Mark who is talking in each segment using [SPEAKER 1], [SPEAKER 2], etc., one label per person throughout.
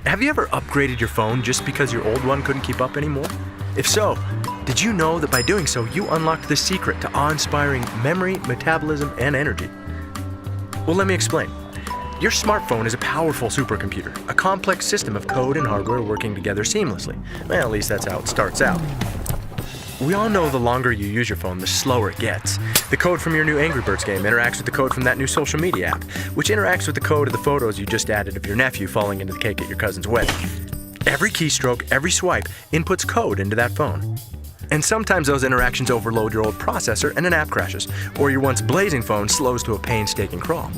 [SPEAKER 1] Have you ever upgraded your phone just because your old one couldn't keep up anymore? If so, did you know that by doing so, you unlocked the secret to awe-inspiring memory, metabolism, and energy? Well, let me explain. Your smartphone is a powerful supercomputer, a complex system of code and hardware working together seamlessly. Well, at least that's how it starts out. We all know the longer you use your phone, the slower it gets. The code from your new Angry Birds game interacts with the code from that new social media app, which interacts with the code of the photos you just added of your nephew falling into the cake at your cousin's wedding. Every keystroke, every swipe inputs code into that phone. And sometimes those interactions overload your old processor and an app crashes, or your once blazing phone slows to a painstaking crawl.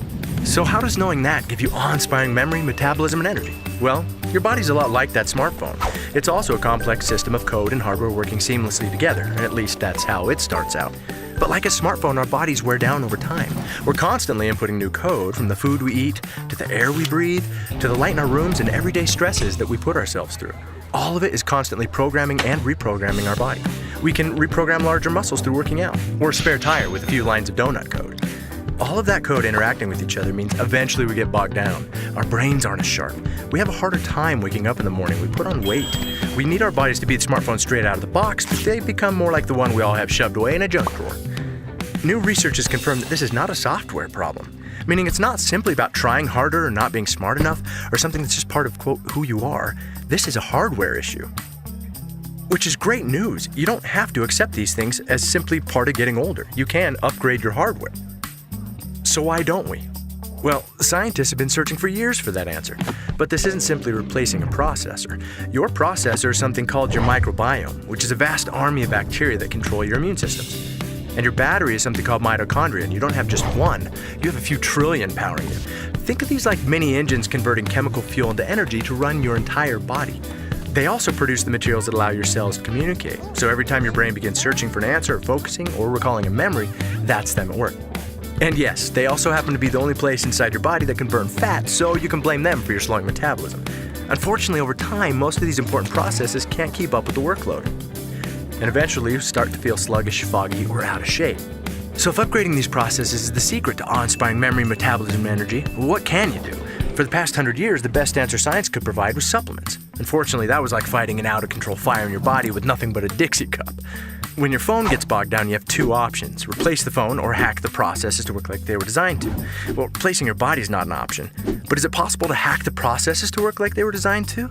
[SPEAKER 1] So how does knowing that give you awe-inspiring memory, metabolism, and energy? Well, your body's a lot like that smartphone. It's also a complex system of code and hardware working seamlessly together, at least that's how it starts out. But like a smartphone, our bodies wear down over time. We're constantly inputting new code, from the food we eat, to the air we breathe, to the light in our rooms and everyday stresses that we put ourselves through. All of it is constantly programming and reprogramming our body. We can reprogram larger muscles through working out, or a spare tire with a few lines of donut code. All of that code interacting with each other means eventually we get bogged down. Our brains aren't as sharp. We have a harder time waking up in the morning. We put on weight. We need our bodies to beat smartphones straight out of the box, but they become more like the one we all have shoved away in a junk drawer. New research has confirmed that this is not a software problem, meaning it's not simply about trying harder or not being smart enough or something that's just part of, quote, who you are. This is a hardware issue. Which is great news. You don't have to accept these things as simply part of getting older. You can upgrade your hardware. So why don't we? Well, scientists have been searching for years for that answer. But this isn't simply replacing a processor. Your processor is something called your microbiome, which is a vast army of bacteria that control your immune system. And your battery is something called mitochondria, and you don't have just one. You have a few trillion powering you. Think of these like mini engines converting chemical fuel into energy to run your entire body. They also produce the materials that allow your cells to communicate. So every time your brain begins searching for an answer, focusing, or recalling a memory, that's them at work. And yes, they also happen to be the only place inside your body that can burn fat, so you can blame them for your slowing metabolism. Unfortunately, over time, most of these important processes can't keep up with the workload. And eventually, you start to feel sluggish, foggy, or out of shape. So if upgrading these processes is the secret to awe-inspiring memory, metabolism, and energy, what can you do? For the past 100 years, the best answer science could provide was supplements. Unfortunately, that was like fighting an out-of-control fire in your body with nothing but a Dixie cup. When your phone gets bogged down, you have two options: replace the phone or hack the processes to work like they were designed to. Well, replacing your body is not an option. But is it possible to hack the processes to work like they were designed to?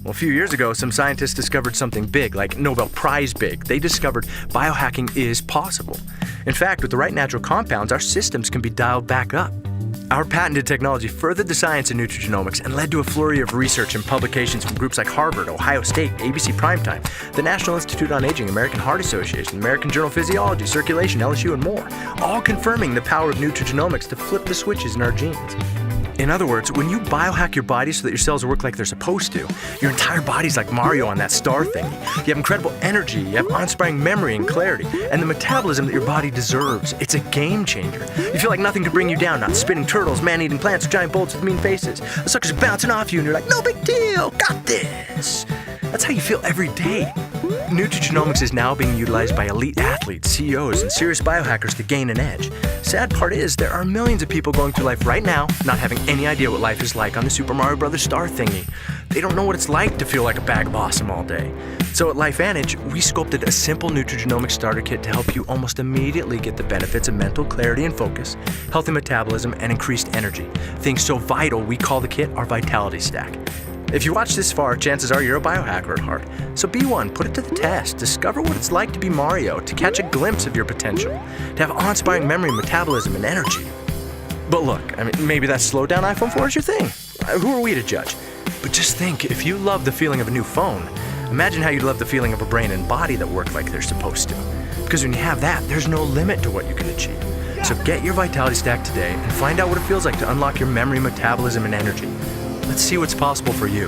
[SPEAKER 1] Well, a few years ago, some scientists discovered something big, like Nobel Prize big. They discovered biohacking is possible. In fact, with the right natural compounds, our systems can be dialed back up. Our patented technology furthered the science in nutrigenomics and led to a flurry of research and publications from groups like Harvard, Ohio State, ABC Primetime, the National Institute on Aging, American Heart Association, American Journal of Physiology, Circulation, LSU, and more, all confirming the power of nutrigenomics to flip the switches in our genes. In other words, when you biohack your body so that your cells work like they're supposed to, your entire body's like Mario on that star thingy. You have incredible energy, you have awe-inspiring memory and clarity, and the metabolism that your body deserves. It's a game changer. You feel like nothing could bring you down, not spinning turtles, man-eating plants, or giant bolts with mean faces. The suckers are bouncing off you and you're like, no big deal, got this. That's how you feel every day. Nutrigenomics is now being utilized by elite athletes, CEOs, and serious biohackers to gain an edge. Sad part is, there are millions of people going through life right now not having any idea what life is like on the Super Mario Bros. Star thingy. They don't know what it's like to feel like a bag of awesome all day. So at LifeVantage, we sculpted a simple nutrigenomics starter kit to help you almost immediately get the benefits of mental clarity and focus, healthy metabolism, and increased energy. Things so vital, we call the kit our Vitality Stack. If you watch this far, chances are you're a biohacker at heart. So be one, put it to the test, discover what it's like to be Mario, to catch a glimpse of your potential, to have awe-inspiring memory, metabolism, and energy. But look, maybe that slowed down iPhone 4 is your thing. Who are we to judge? But just think, if you love the feeling of a new phone, imagine how you'd love the feeling of a brain and body that work like they're supposed to. Because when you have that, there's no limit to what you can achieve. So get your Vitality Stack today and find out what it feels like to unlock your memory, metabolism, and energy. Let's see what's possible for you.